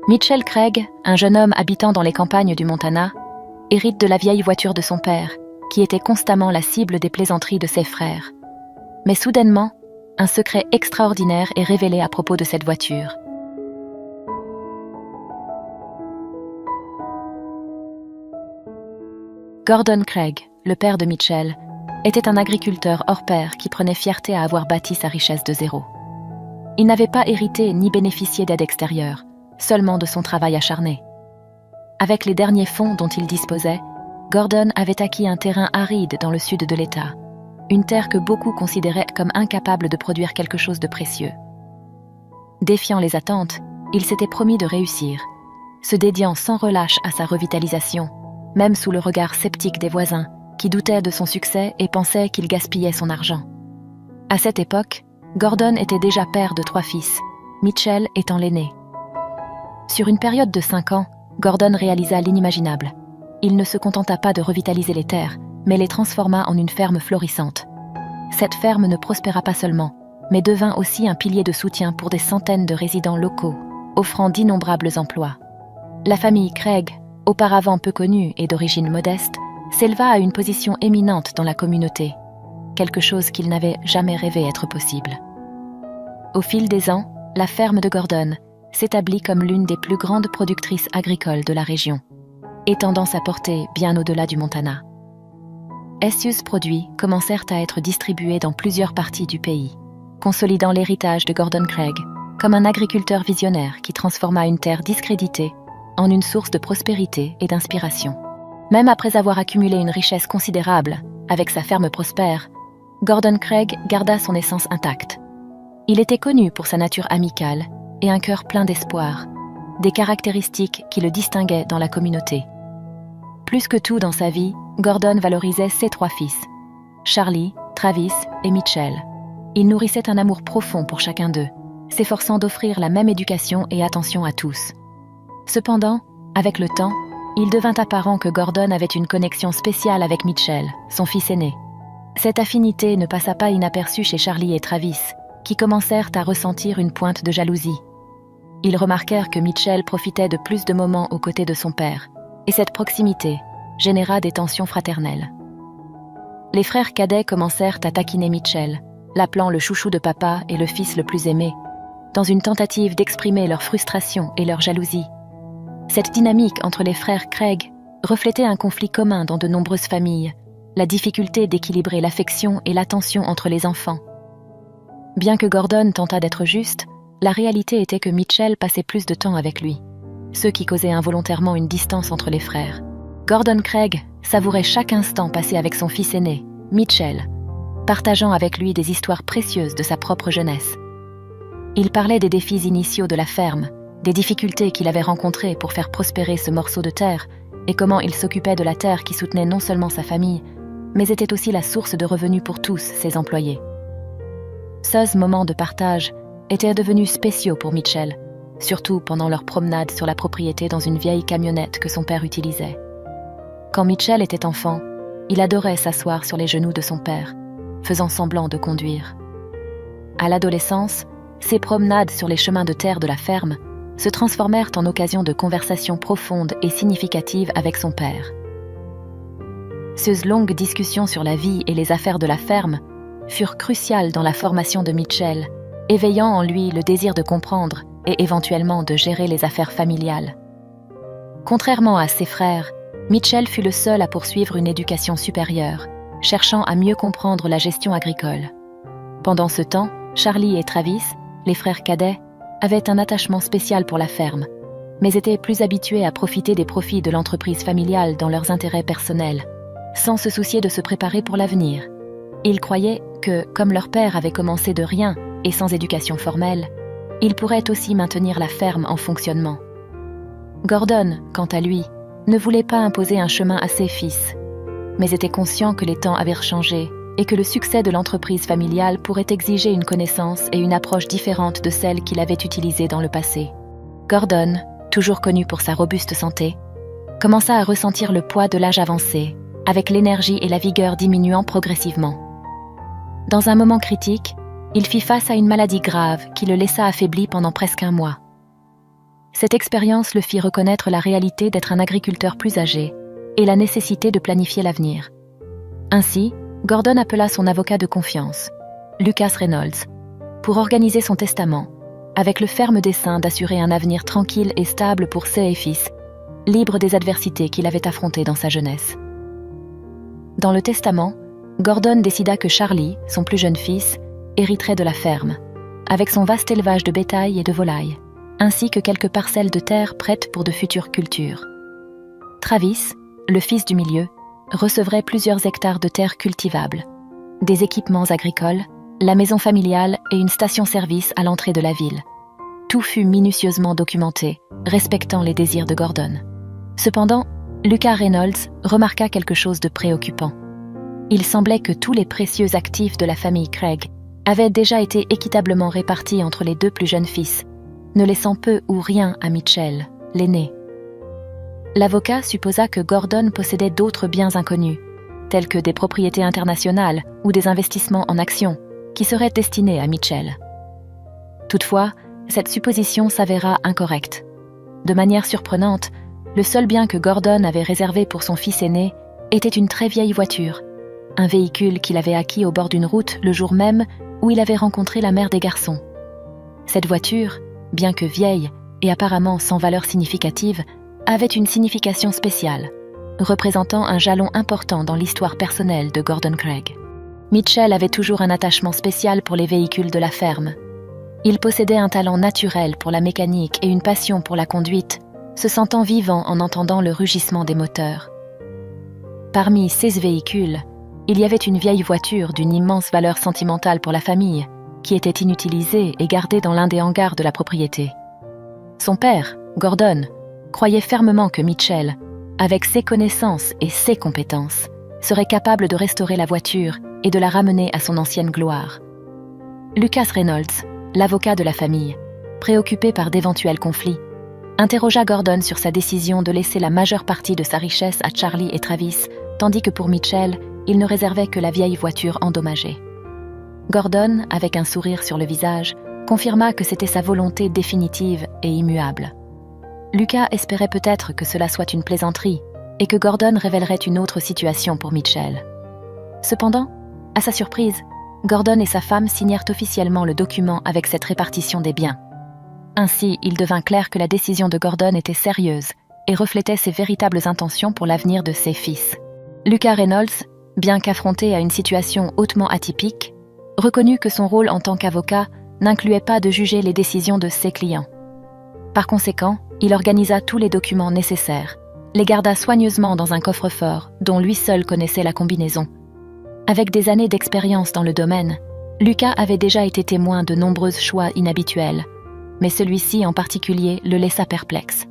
Mitchell Craig, un jeune homme habitant dans les campagnes du Montana, hérite de la vieille voiture de son père, qui était constamment la cible des plaisanteries de ses frères. Mais soudainement, un secret extraordinaire est révélé à propos de cette voiture. Gordon Craig, le père de Mitchell, était un agriculteur hors pair qui prenait fierté à avoir bâti sa richesse de zéro. Il n'avait pas hérité ni bénéficié d'aide extérieure, seulement de son travail acharné. Avec les derniers fonds dont il disposait, Gordon avait acquis un terrain aride dans le sud de l'État, une terre que beaucoup considéraient comme incapable de produire quelque chose de précieux. Défiant les attentes, il s'était promis de réussir, se dédiant sans relâche à sa revitalisation, même sous le regard sceptique des voisins, qui doutaient de son succès et pensaient qu'il gaspillait son argent. À cette époque, Gordon était déjà père de 3 fils, Mitchell étant l'aîné. Sur une période de 5 ans, Gordon réalisa l'inimaginable. Il ne se contenta pas de revitaliser les terres, mais les transforma en une ferme florissante. Cette ferme ne prospéra pas seulement, mais devint aussi un pilier de soutien pour des centaines de résidents locaux, offrant d'innombrables emplois. La famille Craig, auparavant peu connue et d'origine modeste, s'éleva à une position éminente dans la communauté, quelque chose qu'il n'avait jamais rêvé être possible. Au fil des ans, la ferme de Gordon s'établit comme l'une des plus grandes productrices agricoles de la région, étendant sa portée bien au-delà du Montana. Précieux produits commencèrent à être distribués dans plusieurs parties du pays, consolidant l'héritage de Gordon Craig comme un agriculteur visionnaire qui transforma une terre discréditée en une source de prospérité et d'inspiration. Même après avoir accumulé une richesse considérable avec sa ferme prospère, Gordon Craig garda son essence intacte. Il était connu pour sa nature amicale et un cœur plein d'espoir, des caractéristiques qui le distinguaient dans la communauté. Plus que tout dans sa vie, Gordon valorisait ses 3 fils, Charlie, Travis et Mitchell. Il nourrissait un amour profond pour chacun d'eux, s'efforçant d'offrir la même éducation et attention à tous. Cependant, avec le temps, il devint apparent que Gordon avait une connexion spéciale avec Mitchell, son fils aîné. Cette affinité ne passa pas inaperçue chez Charlie et Travis, qui commencèrent à ressentir une pointe de jalousie. Ils remarquèrent que Mitchell profitait de plus de moments aux côtés de son père, et cette proximité généra des tensions fraternelles. Les frères cadets commencèrent à taquiner Mitchell, l'appelant le chouchou de papa et le fils le plus aimé, dans une tentative d'exprimer leur frustration et leur jalousie. Cette dynamique entre les frères Craig reflétait un conflit commun dans de nombreuses familles, la difficulté d'équilibrer l'affection et l'attention entre les enfants. Bien que Gordon tentât d'être juste, la réalité était que Mitchell passait plus de temps avec lui, ce qui causait involontairement une distance entre les frères. Gordon Craig savourait chaque instant passé avec son fils aîné, Mitchell, partageant avec lui des histoires précieuses de sa propre jeunesse. Il parlait des défis initiaux de la ferme, des difficultés qu'il avait rencontrées pour faire prospérer ce morceau de terre et comment il s'occupait de la terre qui soutenait non seulement sa famille, mais était aussi la source de revenus pour tous ses employés. Ces moments de partage étaient devenus spéciaux pour Mitchell, surtout pendant leur promenade sur la propriété dans une vieille camionnette que son père utilisait. Quand Mitchell était enfant, il adorait s'asseoir sur les genoux de son père, faisant semblant de conduire. À l'adolescence, ces promenades sur les chemins de terre de la ferme se transformèrent en occasion de conversations profondes et significatives avec son père. Ces longues discussions sur la vie et les affaires de la ferme furent cruciales dans la formation de Mitchell, éveillant en lui le désir de comprendre et éventuellement de gérer les affaires familiales. Contrairement à ses frères, Mitchell fut le seul à poursuivre une éducation supérieure, cherchant à mieux comprendre la gestion agricole. Pendant ce temps, Charlie et Travis, les frères cadets, avaient un attachement spécial pour la ferme, mais étaient plus habitués à profiter des profits de l'entreprise familiale dans leurs intérêts personnels, sans se soucier de se préparer pour l'avenir. Ils croyaient que, comme leur père avait commencé de rien et sans éducation formelle, ils pourraient aussi maintenir la ferme en fonctionnement. Gordon, quant à lui, ne voulait pas imposer un chemin à ses fils, mais était conscient que les temps avaient changé et que le succès de l'entreprise familiale pourrait exiger une connaissance et une approche différente de celles qu'il avait utilisées dans le passé. Gordon, toujours connu pour sa robuste santé, commença à ressentir le poids de l'âge avancé, avec l'énergie et la vigueur diminuant progressivement. Dans un moment critique, il fit face à une maladie grave qui le laissa affaibli pendant presque un mois. Cette expérience le fit reconnaître la réalité d'être un agriculteur plus âgé et la nécessité de planifier l'avenir. Ainsi, Gordon appela son avocat de confiance, Lucas Reynolds, pour organiser son testament, avec le ferme dessein d'assurer un avenir tranquille et stable pour ses fils, libres des adversités qu'il avait affrontées dans sa jeunesse. Dans le testament, Gordon décida que Charlie, son plus jeune fils, hériterait de la ferme, avec son vaste élevage de bétail et de volailles, ainsi que quelques parcelles de terre prêtes pour de futures cultures. Travis, le fils du milieu, recevrait plusieurs hectares de terres cultivables, des équipements agricoles, la maison familiale et une station-service à l'entrée de la ville. Tout fut minutieusement documenté, respectant les désirs de Gordon. Cependant, Lucas Reynolds remarqua quelque chose de préoccupant. Il semblait que tous les précieux actifs de la famille Craig avaient déjà été équitablement répartis entre les deux plus jeunes fils, ne laissant peu ou rien à Mitchell, l'aîné. L'avocat supposa que Gordon possédait d'autres biens inconnus, tels que des propriétés internationales ou des investissements en actions, qui seraient destinés à Mitchell. Toutefois, cette supposition s'avéra incorrecte. De manière surprenante, le seul bien que Gordon avait réservé pour son fils aîné était une très vieille voiture, un véhicule qu'il avait acquis au bord d'une route le jour même où il avait rencontré la mère des garçons. Cette voiture, bien que vieille et apparemment sans valeur significative, avait une signification spéciale, représentant un jalon important dans l'histoire personnelle de Gordon Craig. Mitchell avait toujours un attachement spécial pour les véhicules de la ferme. Il possédait un talent naturel pour la mécanique et une passion pour la conduite, se sentant vivant en entendant le rugissement des moteurs. Parmi ces véhicules, il y avait une vieille voiture d'une immense valeur sentimentale pour la famille, qui était inutilisée et gardée dans l'un des hangars de la propriété. Son père, Gordon, croyait fermement que Mitchell, avec ses connaissances et ses compétences, serait capable de restaurer la voiture et de la ramener à son ancienne gloire. Lucas Reynolds, l'avocat de la famille, préoccupé par d'éventuels conflits, interrogea Gordon sur sa décision de laisser la majeure partie de sa richesse à Charlie et Travis, tandis que pour Mitchell, il ne réservait que la vieille voiture endommagée. Gordon, avec un sourire sur le visage, confirma que c'était sa volonté définitive et immuable. Lucas espérait peut-être que cela soit une plaisanterie et que Gordon révélerait une autre situation pour Mitchell. Cependant, à sa surprise, Gordon et sa femme signèrent officiellement le document avec cette répartition des biens. Ainsi, il devint clair que la décision de Gordon était sérieuse et reflétait ses véritables intentions pour l'avenir de ses fils. Lucas Reynolds, bien qu'affronté à une situation hautement atypique, reconnut que son rôle en tant qu'avocat n'incluait pas de juger les décisions de ses clients. Par conséquent, il organisa tous les documents nécessaires, les garda soigneusement dans un coffre-fort dont lui seul connaissait la combinaison. Avec des années d'expérience dans le domaine, Lucas avait déjà été témoin de nombreux choix inhabituels, mais celui-ci en particulier le laissa perplexe.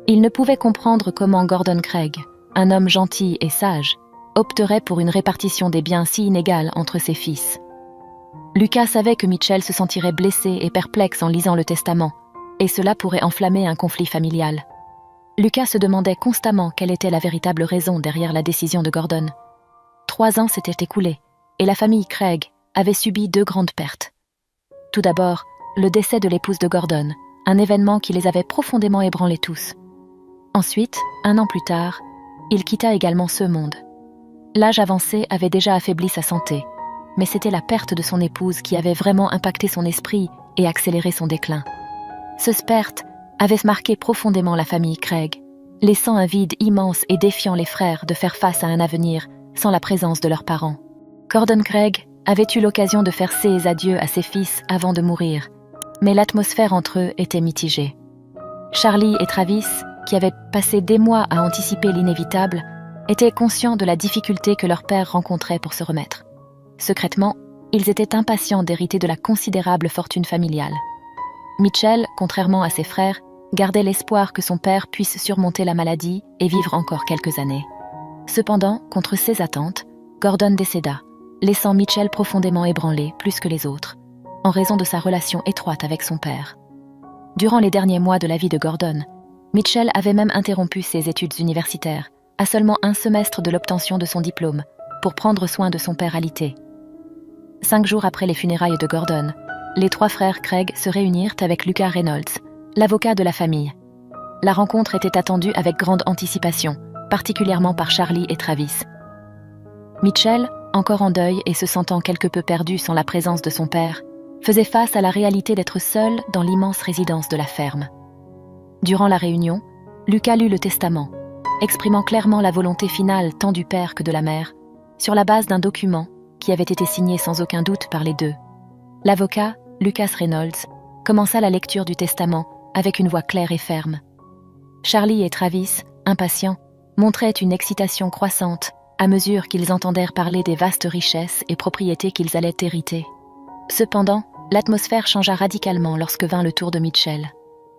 Il ne pouvait comprendre comment Gordon Craig, un homme gentil et sage, opterait pour une répartition des biens si inégale entre ses fils. Lucas savait que Mitchell se sentirait blessé et perplexe en lisant le testament, et cela pourrait enflammer un conflit familial. Lucas se demandait constamment quelle était la véritable raison derrière la décision de Gordon. 3 ans s'étaient écoulés, et la famille Craig avait subi 2 grandes pertes. Tout d'abord, le décès de l'épouse de Gordon, un événement qui les avait profondément ébranlés tous. Ensuite, 1 an plus tard, il quitta également ce monde. L'âge avancé avait déjà affaibli sa santé, mais c'était la perte de son épouse qui avait vraiment impacté son esprit et accéléré son déclin. Cette perte avait marqué profondément la famille Craig, laissant un vide immense et défiant les frères de faire face à un avenir sans la présence de leurs parents. Gordon Craig avait eu l'occasion de faire ses adieux à ses fils avant de mourir, mais l'atmosphère entre eux était mitigée. Charlie et Travis, qui avaient passé des mois à anticiper l'inévitable, étaient conscients de la difficulté que leur père rencontrait pour se remettre. Secrètement, ils étaient impatients d'hériter de la considérable fortune familiale. Mitchell, contrairement à ses frères, gardait l'espoir que son père puisse surmonter la maladie et vivre encore quelques années. Cependant, contre ses attentes, Gordon décéda, laissant Mitchell profondément ébranlé plus que les autres, en raison de sa relation étroite avec son père. Durant les derniers mois de la vie de Gordon, Mitchell avait même interrompu ses études universitaires, à seulement 1 semestre de l'obtention de son diplôme, pour prendre soin de son père alité. 5 jours après les funérailles de Gordon, les 3 frères Craig se réunirent avec Lucas Reynolds, l'avocat de la famille, La rencontre était attendue avec grande anticipation, particulièrement par Charlie et Travis. Mitchell, encore en deuil et se sentant quelque peu perdu sans la présence de son père, faisait face à la réalité d'être seul dans l'immense résidence de la ferme. Durant la réunion, Lucas lut le testament, exprimant clairement la volonté finale tant du père que de la mère, sur la base d'un document qui avait été signé sans aucun doute par les deux. L'avocat, Lucas Reynolds, commença la lecture du testament avec une voix claire et ferme. Charlie et Travis, impatients, montraient une excitation croissante à mesure qu'ils entendèrent parler des vastes richesses et propriétés qu'ils allaient hériter. Cependant, l'atmosphère changea radicalement lorsque vint le tour de Mitchell.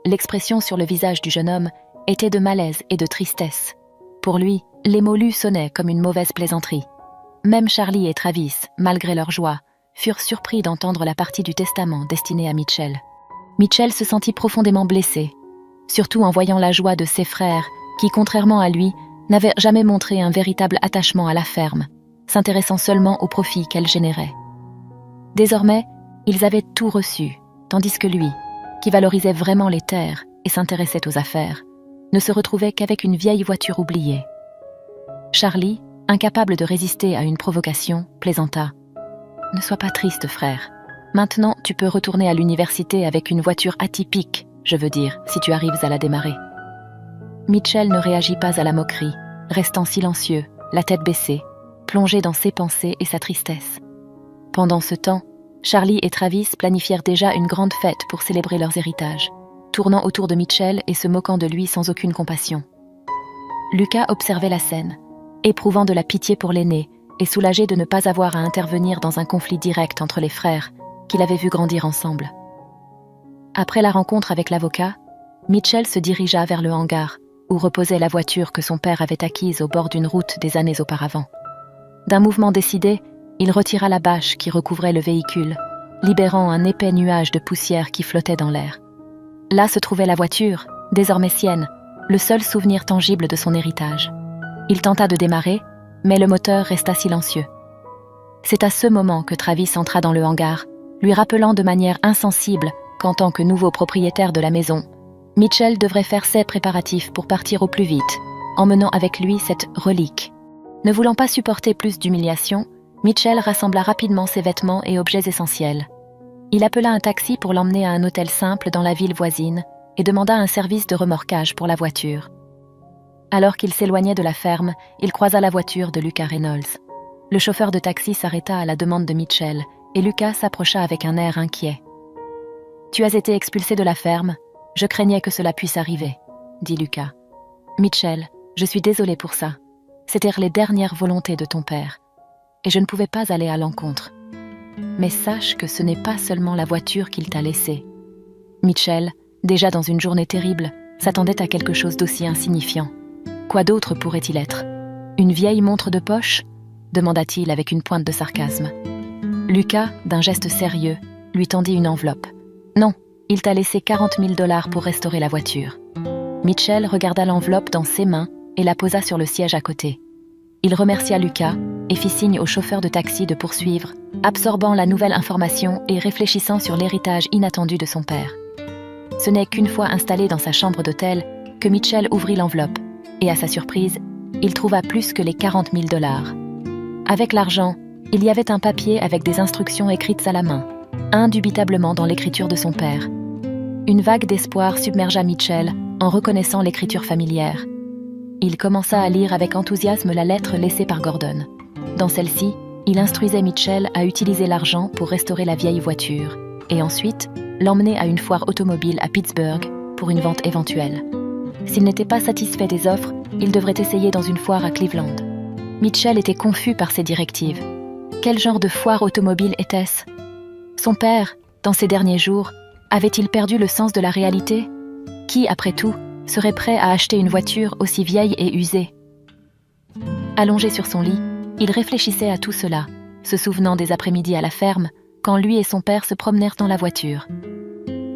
L'expression sur le visage du jeune homme était de malaise et de tristesse. Pour lui, les mots lus sonnaient comme une mauvaise plaisanterie. Même Charlie et Travis, malgré leur joie, furent surpris d'entendre la partie du testament destinée à Mitchell. Mitchell se sentit profondément blessé, surtout en voyant la joie de ses frères qui, contrairement à lui, n'avaient jamais montré un véritable attachement à la ferme, s'intéressant seulement aux profits qu'elle générait. Désormais, ils avaient tout reçu, tandis que lui, qui valorisait vraiment les terres et s'intéressait aux affaires, ne se retrouvait qu'avec une vieille voiture oubliée. Charlie, incapable de résister à une provocation, plaisanta. « Ne sois pas triste, frère. Maintenant, tu peux retourner à l'université avec une voiture atypique, je veux dire, si tu arrives à la démarrer. » Mitchell ne réagit pas à la moquerie, restant silencieux, la tête baissée, plongé dans ses pensées et sa tristesse. Pendant ce temps, Charlie et Travis planifièrent déjà une grande fête pour célébrer leurs héritages, tournant autour de Mitchell et se moquant de lui sans aucune compassion. Lucas observait la scène, éprouvant de la pitié pour l'aîné et soulagé de ne pas avoir à intervenir dans un conflit direct entre les frères qu'il avait vus grandir ensemble. Après la rencontre avec l'avocat, Mitchell se dirigea vers le hangar, où reposait la voiture que son père avait acquise au bord d'une route des années auparavant. D'un mouvement décidé, il retira la bâche qui recouvrait le véhicule, libérant un épais nuage de poussière qui flottait dans l'air. Là se trouvait la voiture, désormais sienne, le seul souvenir tangible de son héritage. Il tenta de démarrer, mais le moteur resta silencieux. C'est à ce moment que Travis entra dans le hangar, lui rappelant de manière insensible qu'en tant que nouveau propriétaire de la maison, Mitchell devrait faire ses préparatifs pour partir au plus vite, emmenant avec lui cette relique. Ne voulant pas supporter plus d'humiliation, Mitchell rassembla rapidement ses vêtements et objets essentiels. Il appela un taxi pour l'emmener à un hôtel simple dans la ville voisine et demanda un service de remorquage pour la voiture. Alors qu'il s'éloignait de la ferme, il croisa la voiture de Lucas Reynolds. Le chauffeur de taxi s'arrêta à la demande de Mitchell et Lucas s'approcha avec un air inquiet. « Tu as été expulsé de la ferme. Je craignais que cela puisse arriver, » dit Lucas. « Mitchell, je suis désolé pour ça. C'étaient les dernières volontés de ton père. Et je ne pouvais pas aller à l'encontre. Mais sache que ce n'est pas seulement la voiture qu'il t'a laissée. » Mitchell, déjà dans une journée terrible, s'attendait à quelque chose d'aussi insignifiant. Quoi d'autre pourrait-il être? Une vieille montre de poche? Demanda-t-il avec une pointe de sarcasme. Lucas, d'un geste sérieux, lui tendit une enveloppe. Non, il t'a laissé 40 000 $ pour restaurer la voiture. Mitchell regarda l'enveloppe dans ses mains et la posa sur le siège à côté. Il remercia Lucas et fit signe au chauffeur de taxi de poursuivre, absorbant la nouvelle information et réfléchissant sur l'héritage inattendu de son père. Ce n'est qu'une fois installé dans sa chambre d'hôtel que Mitchell ouvrit l'enveloppe, et à sa surprise, il trouva plus que les 40 000 $. Avec l'argent, il y avait un papier avec des instructions écrites à la main, indubitablement dans l'écriture de son père. Une vague d'espoir submergea Mitchell en reconnaissant l'écriture familière. Il commença à lire avec enthousiasme la lettre laissée par Gordon. Dans celle-ci, il instruisait Mitchell à utiliser l'argent pour restaurer la vieille voiture et ensuite l'emmener à une foire automobile à Pittsburgh pour une vente éventuelle. S'il n'était pas satisfait des offres, il devrait essayer dans une foire à Cleveland. Mitchell était confus par ces directives. Quel genre de foire automobile était-ce? Son père, dans ces derniers jours, avait-il perdu le sens de la réalité? Qui, après tout, serait prêt à acheter une voiture aussi vieille et usée? Allongé sur son lit, il réfléchissait à tout cela, se souvenant des après-midi à la ferme, quand lui et son père se promenèrent dans la voiture.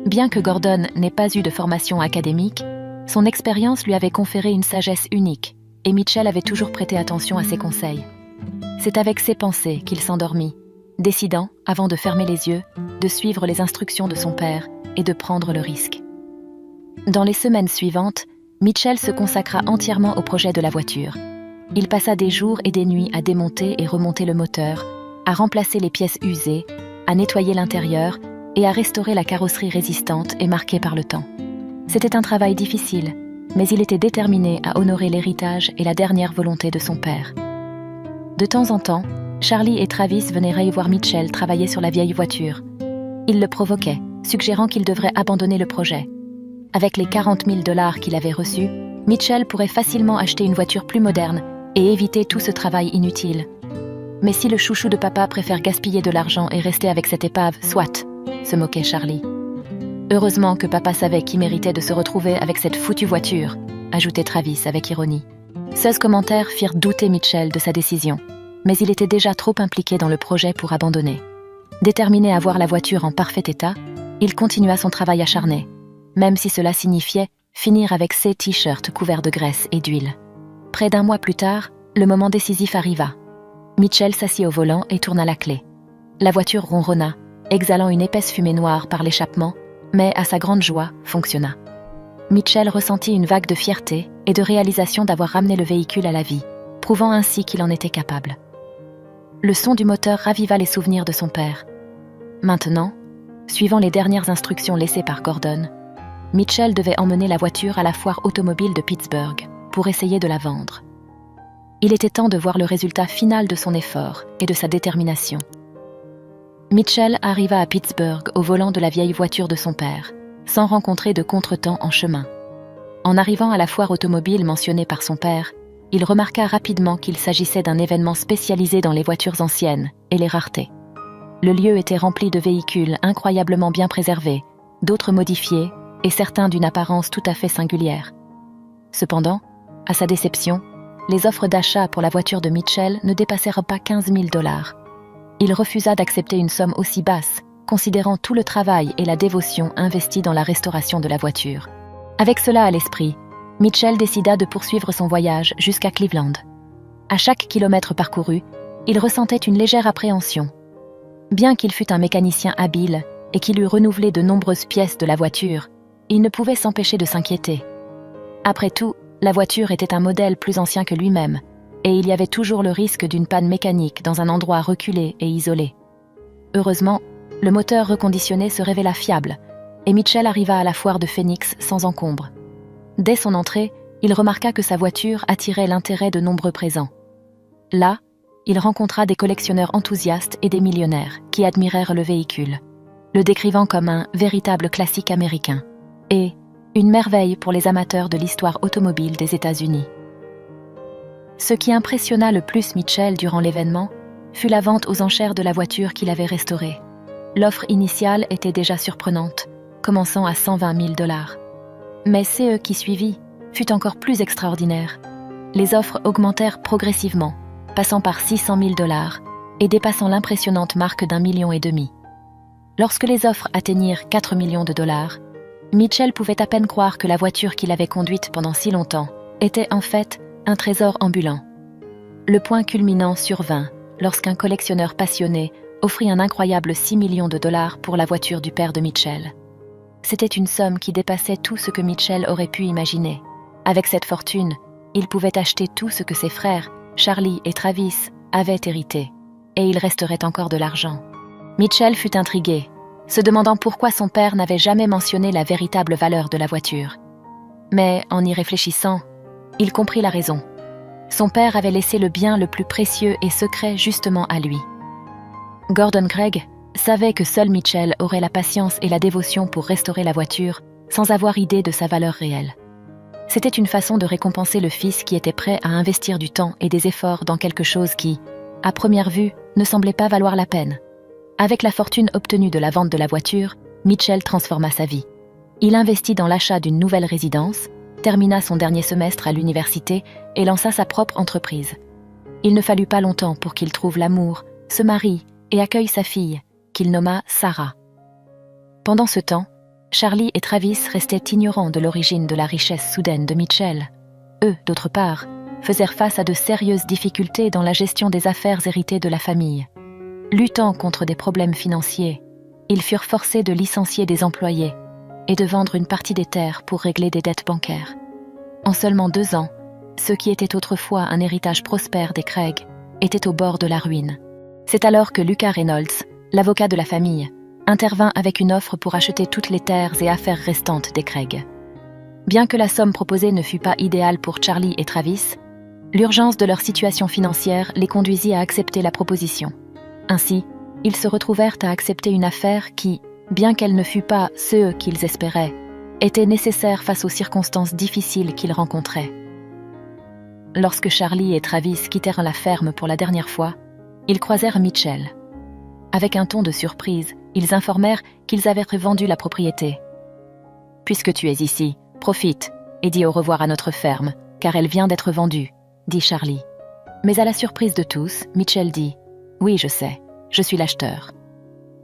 Bien que Gordon n'ait pas eu de formation académique, son expérience lui avait conféré une sagesse unique, et Mitchell avait toujours prêté attention à ses conseils. C'est avec ces pensées qu'il s'endormit, décidant, avant de fermer les yeux, de suivre les instructions de son père et de prendre le risque. Dans les semaines suivantes, Mitchell se consacra entièrement au projet de la voiture. Il passa des jours et des nuits à démonter et remonter le moteur, à remplacer les pièces usées, à nettoyer l'intérieur et à restaurer la carrosserie résistante et marquée par le temps. C'était un travail difficile, mais il était déterminé à honorer l'héritage et la dernière volonté de son père. De temps en temps, Charlie et Travis venaient voir Mitchell travailler sur la vieille voiture. Ils le provoquaient, suggérant qu'il devrait abandonner le projet. Avec les 40 000 $ qu'il avait reçus, Mitchell pourrait facilement acheter une voiture plus moderne et éviter tout ce travail inutile. Mais si le chouchou de papa préfère gaspiller de l'argent et rester avec cette épave, soit, se moquait Charlie. Heureusement que papa savait qui méritait de se retrouver avec cette foutue voiture, ajoutait Travis avec ironie. Ces commentaires firent douter Mitchell de sa décision, mais il était déjà trop impliqué dans le projet pour abandonner. Déterminé à voir la voiture en parfait état, il continua son travail acharné, même si cela signifiait finir avec ses t-shirts couverts de graisse et d'huile. Près d'un mois plus tard, le moment décisif arriva. Mitchell s'assit au volant et tourna la clé. La voiture ronronna, exhalant une épaisse fumée noire par l'échappement, mais à sa grande joie, fonctionna. Mitchell ressentit une vague de fierté et de réalisation d'avoir ramené le véhicule à la vie, prouvant ainsi qu'il en était capable. Le son du moteur raviva les souvenirs de son père. Maintenant, suivant les dernières instructions laissées par Gordon, Mitchell devait emmener la voiture à la foire automobile de Pittsburgh pour essayer de la vendre. Il était temps de voir le résultat final de son effort et de sa détermination. Mitchell arriva à Pittsburgh au volant de la vieille voiture de son père, sans rencontrer de contretemps en chemin. En arrivant à la foire automobile mentionnée par son père, il remarqua rapidement qu'il s'agissait d'un événement spécialisé dans les voitures anciennes et les raretés. Le lieu était rempli de véhicules incroyablement bien préservés, d'autres modifiés et certains d'une apparence tout à fait singulière. Cependant, à sa déception, les offres d'achat pour la voiture de Mitchell ne dépassèrent pas 15 000 $. Il refusa d'accepter une somme aussi basse, considérant tout le travail et la dévotion investis dans la restauration de la voiture. Avec cela à l'esprit, Mitchell décida de poursuivre son voyage jusqu'à Cleveland. À chaque kilomètre parcouru, il ressentait une légère appréhension. Bien qu'il fût un mécanicien habile et qu'il eût renouvelé de nombreuses pièces de la voiture, il ne pouvait s'empêcher de s'inquiéter. Après tout, la voiture était un modèle plus ancien que lui-même, et il y avait toujours le risque d'une panne mécanique dans un endroit reculé et isolé. Heureusement, le moteur reconditionné se révéla fiable, et Mitchell arriva à la foire de Phoenix sans encombre. Dès son entrée, il remarqua que sa voiture attirait l'intérêt de nombreux présents. Là, il rencontra des collectionneurs enthousiastes et des millionnaires qui admirèrent le véhicule, le décrivant comme un véritable classique américain, et une merveille pour les amateurs de l'histoire automobile des États-Unis. Ce qui impressionna le plus Mitchell durant l'événement fut la vente aux enchères de la voiture qu'il avait restaurée. L'offre initiale était déjà surprenante, commençant à 120 000 $. Mais ce qui suivit fut encore plus extraordinaire. Les offres augmentèrent progressivement, passant par 600 000 $ et dépassant l'impressionnante marque d'1,5 million. Lorsque les offres atteignirent 4 millions de $, Mitchell pouvait à peine croire que la voiture qu'il avait conduite pendant si longtemps était en fait un trésor ambulant. Le point culminant survint lorsqu'un collectionneur passionné offrit un incroyable 6 millions de $ pour la voiture du père de Mitchell. C'était une somme qui dépassait tout ce que Mitchell aurait pu imaginer. Avec cette fortune, il pouvait acheter tout ce que ses frères, Charlie et Travis, avaient hérité, et il resterait encore de l'argent. Mitchell fut intrigué, se demandant pourquoi son père n'avait jamais mentionné la véritable valeur de la voiture. Mais en y réfléchissant, il comprit la raison. Son père avait laissé le bien le plus précieux et secret justement à lui. Gordon Gregg savait que seul Mitchell aurait la patience et la dévotion pour restaurer la voiture sans avoir idée de sa valeur réelle. C'était une façon de récompenser le fils qui était prêt à investir du temps et des efforts dans quelque chose qui, à première vue, ne semblait pas valoir la peine. Avec la fortune obtenue de la vente de la voiture, Mitchell transforma sa vie. Il investit dans l'achat d'une nouvelle résidence, termina son dernier semestre à l'université et lança sa propre entreprise. Il ne fallut pas longtemps pour qu'il trouve l'amour, se marie et accueille sa fille, qu'il nomma Sarah. Pendant ce temps, Charlie et Travis restaient ignorants de l'origine de la richesse soudaine de Mitchell. Eux, d'autre part, faisèrent face à de sérieuses difficultés dans la gestion des affaires héritées de la famille. Luttant contre des problèmes financiers, ils furent forcés de licencier des employés et de vendre une partie des terres pour régler des dettes bancaires. En seulement 2 ans, ce qui était autrefois un héritage prospère des Craig était au bord de la ruine. C'est alors que Lucas Reynolds, l'avocat de la famille, intervint avec une offre pour acheter toutes les terres et affaires restantes des Craig. Bien que la somme proposée ne fût pas idéale pour Charlie et Travis, l'urgence de leur situation financière les conduisit à accepter la proposition. Ainsi, ils se retrouvèrent à accepter une affaire qui, bien qu'elle ne fût pas ce qu'ils espéraient, était nécessaire face aux circonstances difficiles qu'ils rencontraient. Lorsque Charlie et Travis quittèrent la ferme pour la dernière fois, ils croisèrent Mitchell. Avec un ton de surprise, ils informèrent qu'ils avaient revendu la propriété. « Puisque tu es ici, profite et dis au revoir à notre ferme, car elle vient d'être vendue, » dit Charlie. Mais à la surprise de tous, Mitchell dit « Oui, je sais, je suis l'acheteur. »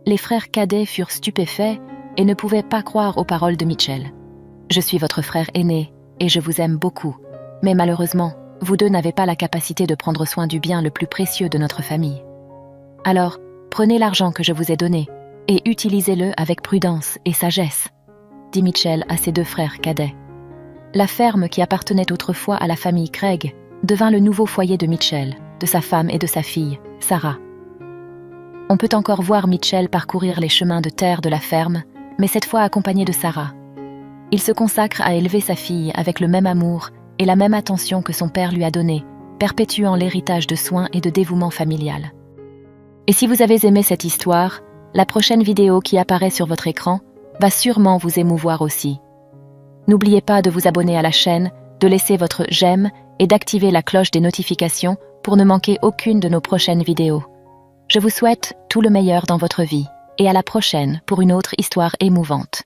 Les frères cadets furent stupéfaits et ne pouvaient pas croire aux paroles de Mitchell. « Je suis votre frère aîné et je vous aime beaucoup, mais malheureusement, vous deux n'avez pas la capacité de prendre soin du bien le plus précieux de notre famille. Alors, prenez l'argent que je vous ai donné et utilisez-le avec prudence et sagesse, » dit Mitchell à ses 2 frères cadets. La ferme qui appartenait autrefois à la famille Craig devint le nouveau foyer de Mitchell, de sa femme et de sa fille, Sarah. On peut encore voir Mitchell parcourir les chemins de terre de la ferme, mais cette fois accompagné de Sarah. Il se consacre à élever sa fille avec le même amour et la même attention que son père lui a donné, perpétuant l'héritage de soins et de dévouement familial. Et si vous avez aimé cette histoire, la prochaine vidéo qui apparaît sur votre écran va sûrement vous émouvoir aussi. N'oubliez pas de vous abonner à la chaîne, de laisser votre j'aime et d'activer la cloche des notifications pour ne manquer aucune de nos prochaines vidéos. Je vous souhaite tout le meilleur dans votre vie et à la prochaine pour une autre histoire émouvante.